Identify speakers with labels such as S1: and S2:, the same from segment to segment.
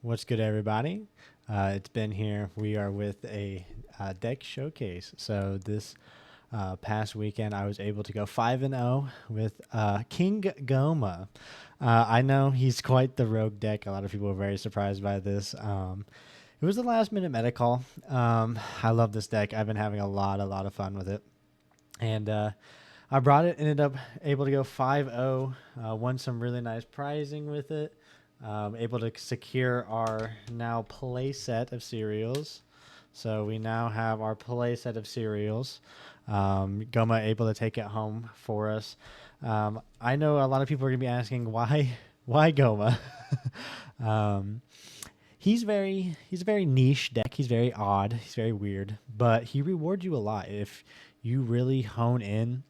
S1: What's good, everybody? It's Ben here. We are with a deck showcase. So this past weekend, I was able to go 5-0 with King Gomah. I know he's quite the rogue deck. A lot of people were very surprised by this. It was a last-minute meta call. I love this deck. I've been having a lot of fun with it, and I brought it. Ended up able to go 5-0. Won some really nice prizing with it. Able to secure our now play set of cereals. So we now have our play set of cereals. Goma able to take it home for us. I know a lot of people are gonna be asking why Goma. um, he's a very niche deck. He's very odd. He's very weird, but he rewards you a lot if you really hone in,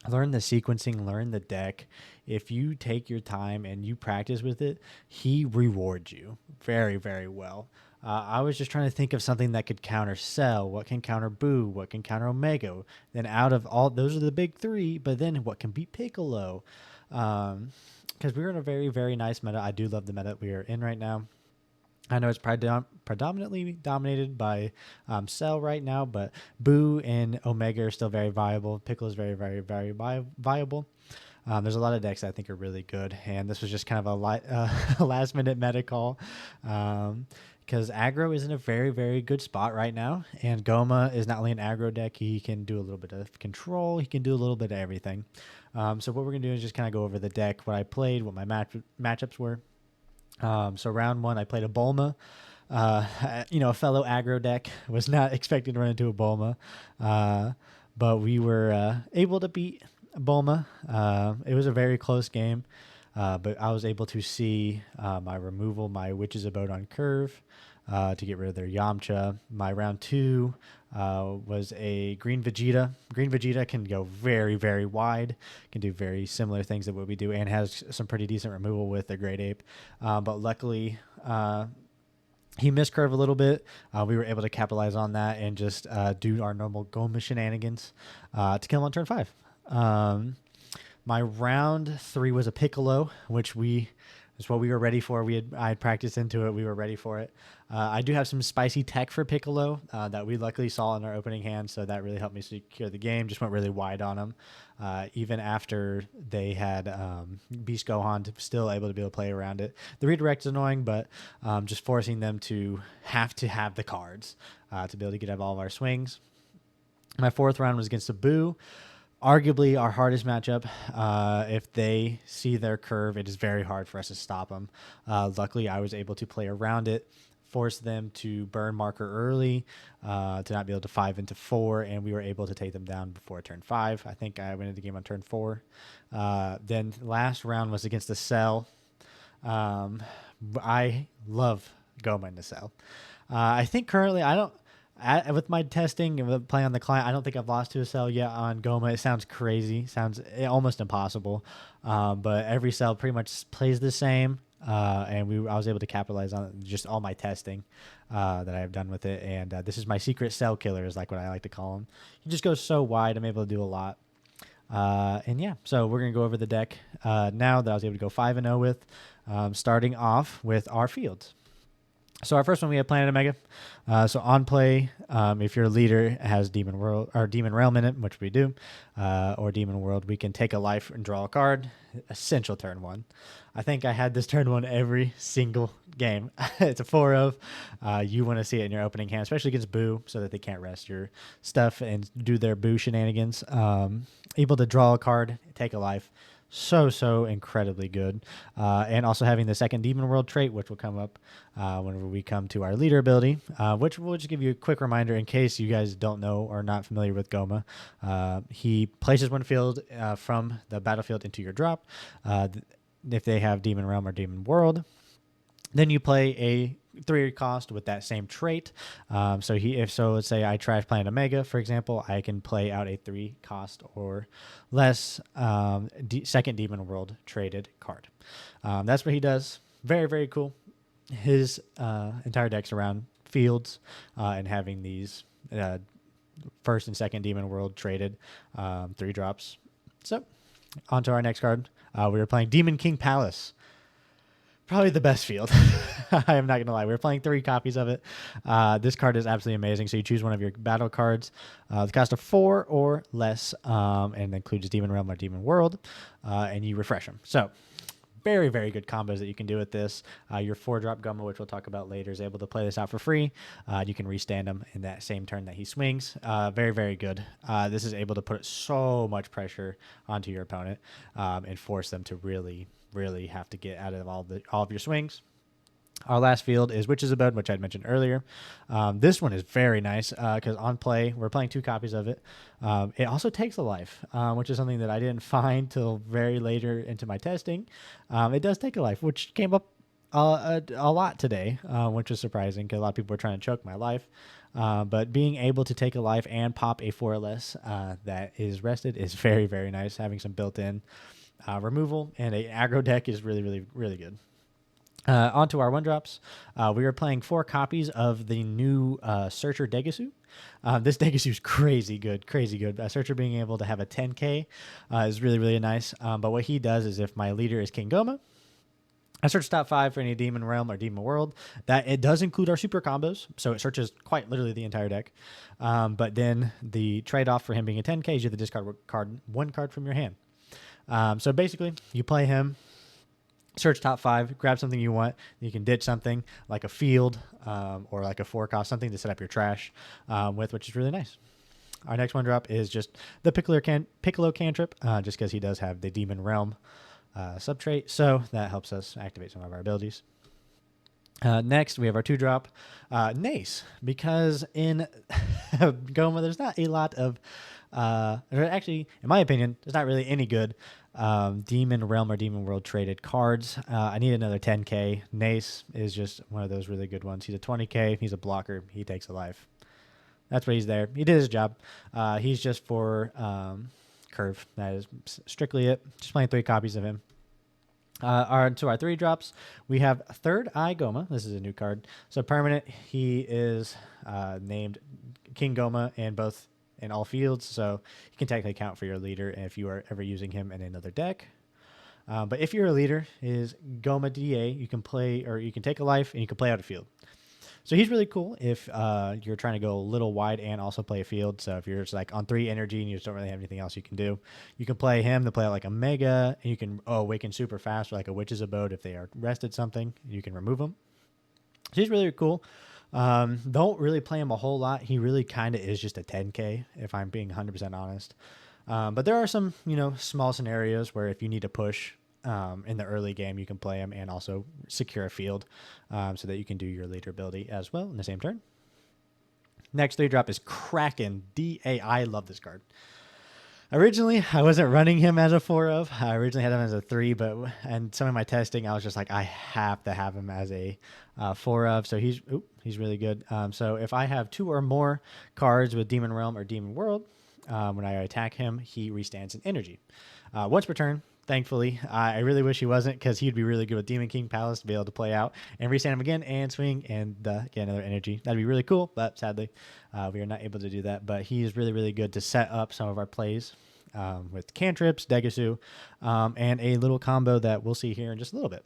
S1: learn the sequencing, learn the deck. If you take your time and you practice with it, he rewards you very well. I was just trying to think of something that could counter Cell, what can counter Boo, what can counter Omega. Then out of all those are the big three, but then what can beat Piccolo? Because we're in a very nice meta. I do love the meta we are in right now. I know it's predominantly dominated by Cell right now, but Boo and Omega are still very viable. Piccolo is very viable. There's a lot of decks that I think are really good, and this was just kind of a last minute meta call because aggro is in a very good spot right now, and Goma is not only an aggro deck, he can do a little bit of control, he can do a little bit of everything. So what we're going to do is just kind of go over the deck, what I played, what my matchups were. So round one, I played a Bulma. A fellow aggro deck. Was not expecting to run into a Bulma, but we were able to beat Bulma. It was a very close game, but I was able to see my removal, my Witch's Abode on curve, to get rid of their Yamcha. My round two was a Green Vegeta. Green Vegeta can go very wide, can do very similar things that what we do, and has some pretty decent removal with the Great Ape. But luckily, he missed curve a little bit. We were able to capitalize on that and just do our normal Goma shenanigans to kill him on turn 5. My round 3 was a Piccolo, which is what we were ready for. I had practiced into it. We were ready for it. I do have some spicy tech for Piccolo that we luckily saw in our opening hand, so that really helped me secure the game. Just went really wide on them. Even after they had Beast Gohan, still able to play around it. The redirect is annoying, but just forcing them to have the cards to be able to get out of all of our swings. My fourth round was against a Boo. Arguably our hardest matchup. If they see their curve, it is very hard for us to stop them. Luckily, I was able to play around it, force them to burn marker early, to not be able to 5 into 4, and we were able to take them down before turn 5. I think I went into the game on turn 4. Then last round was against the Cell. I love Goma in the Cell. I think currently with my testing and playing on the client, I don't think I've lost to a Cell yet on Goma. It sounds crazy, sounds almost impossible, but every Cell pretty much plays the same, and I was able to capitalize on just all my testing that I have done with it, and this is my secret Cell killer, is like what I like to call him. He just goes so wide, I'm able to do a lot. And yeah, so we're going to go over the deck now that I was able to go 5-0 with, starting off with our fields. So our first one, we have Planet Omega. So on play, if your leader has Demon World or Demon Realm in it, which we do, or Demon World, we can take a life and draw a card. Essential turn 1. I think I had this turn 1 every single game. It's a 4 of. You want to see it in your opening hand, especially against Boo, so that they can't rest your stuff and do their Boo shenanigans. Able to draw a card, take a life. So incredibly good, and also having the second Demon World trait, which will come up whenever we come to our leader ability, which we'll just give you a quick reminder in case you guys don't know or not familiar with Goma. He places one field from the battlefield into your drop. If they have Demon Realm or Demon World, then you play a 3 cost with that same trait. So let's say I trash Planet Omega, for example, I can play out a 3 cost or less second Demon World traded card. That's what he does. Very cool. His entire deck's around fields and having these first and second Demon World traded 3 drops. So on to our next card. We were playing Demon King Palace. Probably the best field. I am not going to lie. We're playing 3 copies of it. This card is absolutely amazing. So you choose one of your battle cards. The cost of 4 or less, and includes Demon Realm or Demon World, and you refresh them. So very, very good combos that you can do with this. Your 4-drop Gomah, which we'll talk about later, is able to play this out for free. You can restand him in that same turn that he swings. Very, very good. This is able to put so much pressure onto your opponent and force them to really, really have to get out of all of your swings. Our last field is Witch's Abode, which I'd mentioned earlier. This one is very nice because on play, we're playing 2 copies of it. It also takes a life, which is something that I didn't find till very later into my testing. It does take a life, which came up a lot today, which is surprising because a lot of people were trying to choke my life. But being able to take a life and pop a 4 or less that is rested is very, very nice. Having some built-in removal and an aggro deck is really, really, really good. Onto our 1-drops. We are playing 4 copies of the new Searcher Degasu. This Degasu is crazy good, crazy good. Searcher being able to have a 10k is really, really nice. But what he does is if my leader is King Gomah, I search top 5 for any Demon Realm or Demon World. That it does include our super combos, so it searches quite literally the entire deck. But then the trade-off for him being a 10k is you have to discard 1 card from your hand. So basically, you play him, search top 5, grab something you want. You can ditch something like a field or like a 4-cost, something to set up your trash with, which is really nice. Our next 1-drop is just the Piccolo cantrip, just because he does have the Demon Realm subtrait, so that helps us activate some of our abilities. Next, we have our 2-drop Nace, because in Gomah, there's not a lot of, actually, in my opinion, there's not really any good Demon Realm or Demon World traded cards. I need another 10k. Nace is just one of those really good ones. He's a 20k. He's a blocker. He takes a life. That's what he's there. He did his job. He's just for curve. That is strictly it. Just playing 3 copies of him. Our 3-drops, we have Third Eye Gomah. This is a new card. So permanent, he is named King Gomah in all fields, so you can technically count for your leader if you are ever using him in another deck. But if your leader is Gomah DA, you can play, or you can take a life and you can play out a field. So he's really cool if you're trying to go a little wide and also play a field. So if you're just like on 3 energy and you just don't really have anything else you can do, you can play him to play out like a Mega, and you can awaken super fast or like a Witch's Abode if they are rested something. You can remove them. So he's really cool. Don't really play him a whole lot. He really kind of is just a 10k if I'm being 100% honest. But there are some, small scenarios where if you need to push in the early game, you can play him and also secure a field so that you can do your later ability as well in the same turn. Next 3-drop is Kraken DA. I love this card. Originally, I wasn't running him as a 4 of. I originally had him as a 3, and some of my testing, I was just like, I have to have him as a 4 of. So he's really good. So if I have 2 or more cards with Demon Realm or Demon World, when I attack him, he restands in energy. Once per turn, thankfully. I really wish he wasn't, because he'd be really good with Demon King Palace to be able to play out and restand him again and swing and get another energy. That'd be really cool, but sadly, we are not able to do that. But he is really, really good to set up some of our plays with cantrips, Degasu, and a little combo that we'll see here in just a little bit.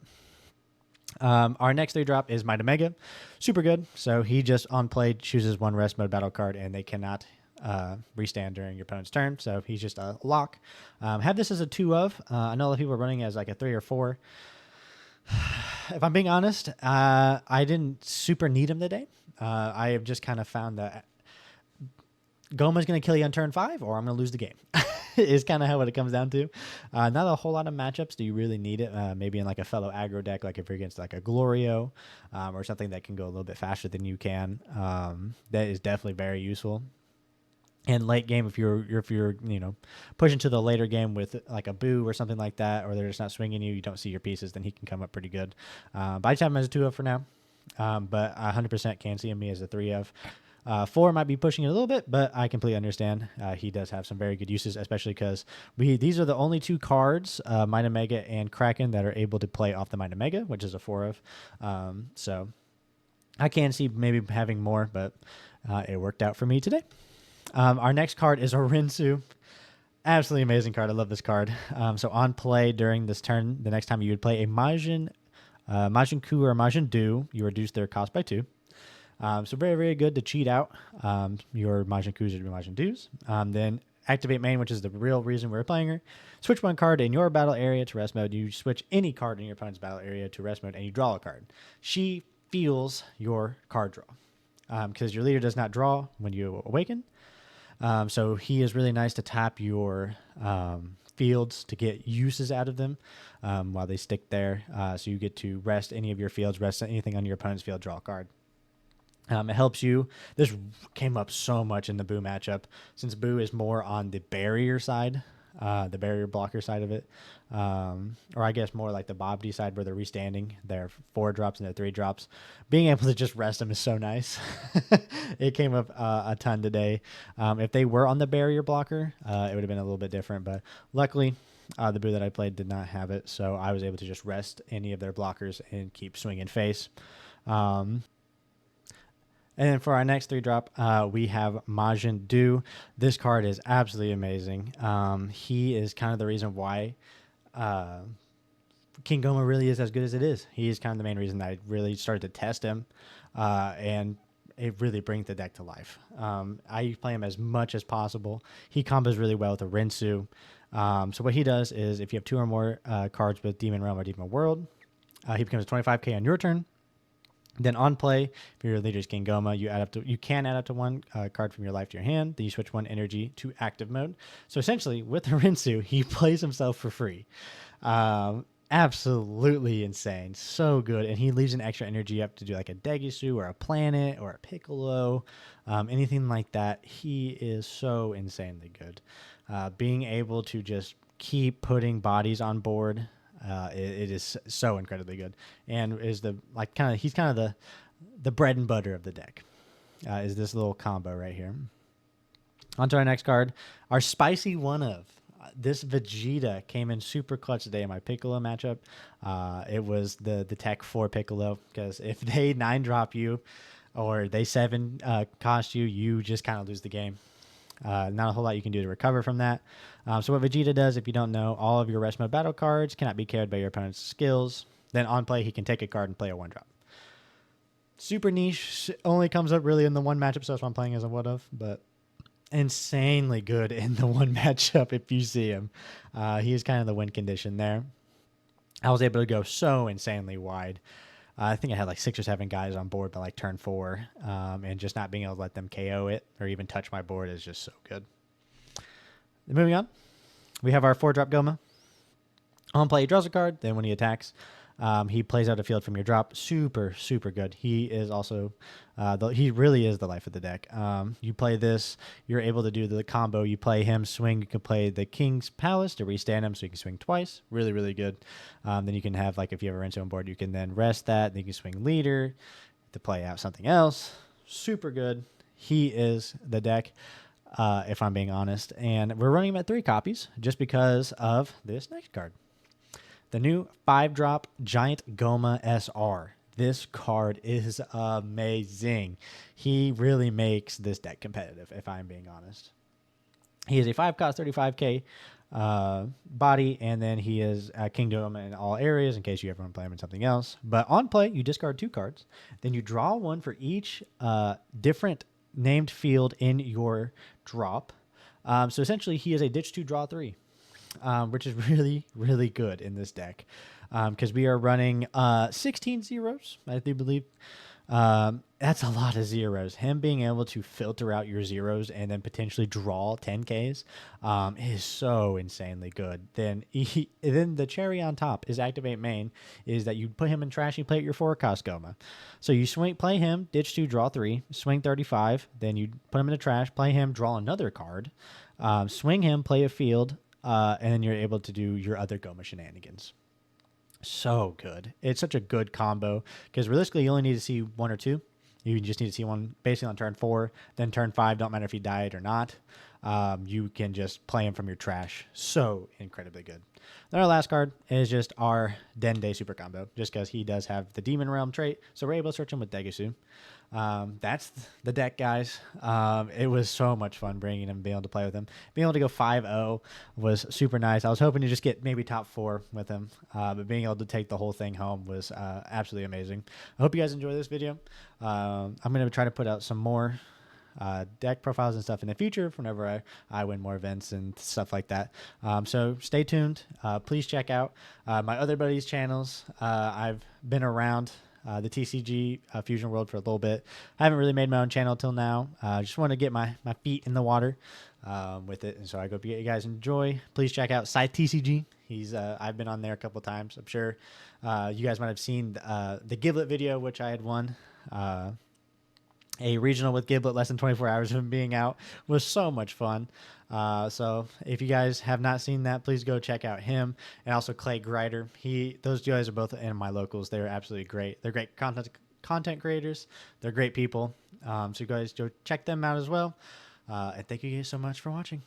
S1: Our next 3-drop is Might Omega. Super good. So he just on play chooses 1 rest mode battle card, and they cannot restand during your opponent's turn. So he's just a lock. Have this as a 2 of. I know a lot of people are running as like a 3 or 4. If I'm being honest, I didn't super need him today. I have just kind of found that Gomah's going to kill you on turn 5, or I'm going to lose the game. Is kind of how it comes down to. Not a whole lot of matchups do you really need it. Maybe in like a fellow aggro deck, like if you're against like a Glorio or something that can go a little bit faster than you can. That is definitely very useful. And late game, if you're pushing to the later game with like a Boo or something like that, or they're just not swinging you don't see your pieces, then he can come up pretty good. But I just have him as a 2 of for now. But 100% can see me as a 3 of. 4 might be pushing it a little bit, but I completely understand. He does have some very good uses, especially because these are the only 2 cards, Might Omega and Kraken, that are able to play off the Might Omega, which is a 4 of. So I can see maybe having more, but it worked out for me today. Our next card is Orinsu. Absolutely amazing card. I love this card. So on play during this turn, the next time you would play a Majin Majin-Ku or Majin-Du, you reduce their cost by 2. So very, very good to cheat out your Majin-Kus or your Majin-Dus. Then activate main, which is the real reason we're playing her. Switch one card in your battle area to rest mode. You switch any card in your opponent's battle area to rest mode, and you draw a card. She feels your card draw because your leader does not draw when you awaken. So he is really nice to tap your fields to get uses out of them while they stick there. So you get to rest any of your fields, rest anything on your opponent's field, draw a card. It helps you. This came up so much in the Boo matchup since Boo is more on the barrier side, the barrier blocker side of it. Or I guess more like the Bobby side where they're restanding their 4 drops and their 3 drops. Being able to just rest them is so nice. It came up a ton today. If they were on the barrier blocker, it would have been a little bit different. But luckily, the Boo that I played did not have it. So I was able to just rest any of their blockers and keep swinging face. And then for our next 3-drop, we have Majin-Du. This card is absolutely amazing. He is kind of the reason why King Gomah really is as good as it is. He is kind of the main reason I really started to test him, and it really brings the deck to life. I play him as much as possible. He combos really well with a Rinsu. So what he does is if you have 2 or more cards with Demon Realm or Demon World, he becomes 25k on your turn. Then on play, if your leader is King Gomah, you can add up to 1 card from your life to your hand. Then you switch 1 energy to active mode. So essentially, with the Rinsu, he plays himself for free. Absolutely insane. So good. And he leaves an extra energy up to do like a Degisu or a Planet or a Piccolo, anything like that. He is so insanely good. Being able to just keep putting bodies on board. It is so incredibly good, and is he's kind of the bread and butter of the deck. Is this little combo right here? On to our next card, our spicy one of this Vegeta came in super clutch today in my Piccolo matchup. It was the tech for Piccolo because if they 9-drop you or they 7 cost you, you just kind of lose the game. Not a whole lot you can do to recover from that. So what Vegeta does, if you don't know, all of your rest mode battle cards cannot be carried by your opponent's skills. Then on play, he can take a card and play a 1-drop. Super niche, only comes up really in the 1 matchup, so that's why I'm playing as a what of, but insanely good in the 1 matchup if you see him. He is kind of the win condition there. I was able to go so insanely wide. I think I had like 6 or 7 guys on board by like turn 4, and just not being able to let them KO it or even touch my board is just so good. Moving on, we have our 4-drop Gomah. On play, he draws a card. Then when he attacks, he plays out a field from your drop. Super, super good. He is also, he really is the life of the deck. You play this, you're able to do the combo. You play him, swing. You can play the King's Palace to restand him so you can swing twice. Really, really good. Then you can have, like, if you have a Rinso on board, you can then rest that. Then you can swing leader to play out something else. Super good. He is the deck. If I'm being honest. And we're running him at 3 copies just because of this next card. The new 5-drop Giant Gomah SR. This card is amazing. He really makes this deck competitive, if I'm being honest. He is a 5-cost 35k body, and then he is King Gomah in all areas in case you ever want to play him in something else. But on play, you discard 2 cards. Then you draw 1 for each different named field in your drop. So essentially, he is a ditch 2, draw 3, which is really, really good in this deck because we are running 16 zeros, I do believe. That's a lot of zeros. Him being able to filter out your zeros and then potentially draw 10Ks is so insanely good. Then the cherry on top is activate main is that you put him in trash, you play at your 4-cost Gomah. So you play him, ditch 2, draw 3, swing 35, then you put him in the trash, play him, draw another card, swing him, play a field, and then you're able to do your other Gomah shenanigans. So good. It's such a good combo because realistically you only need to see 1 or 2. You just need to see 1 basically on turn 4. Then turn 5, don't matter if he died or not. You can just play him from your trash. So incredibly good. Then our last card is just our Dende super combo, just because he does have the Demon Realm trait. So we're able to search him with Degisu. That's the deck, guys. It was so much fun bringing him, being able to play with him. Being able to go 5-0 was super nice. I was hoping to just get maybe top 4 with him, but being able to take the whole thing home was absolutely amazing. I hope you guys enjoy this video. I'm going to try to put out some more deck profiles and stuff in the future whenever I win more events and stuff like that. So stay tuned. Please check out my other buddies' channels. I've been around the TCG Fusion World for a little bit. I haven't really made my own channel till now. Just want to get my feet in the water with it, and so I hope you guys enjoy. Please check out ScytheTCG. I've been on there a couple times. I'm sure you guys might have seen the Giblet video, which I had won. A regional with Giblet less than 24 hours of him being out was so much fun. So if you guys have not seen that, please go check out him, and also Clay Grider. Those guys are both in my locals. They're absolutely great. They're great content creators. They're great people. So you guys go check them out as well. And thank you guys so much for watching.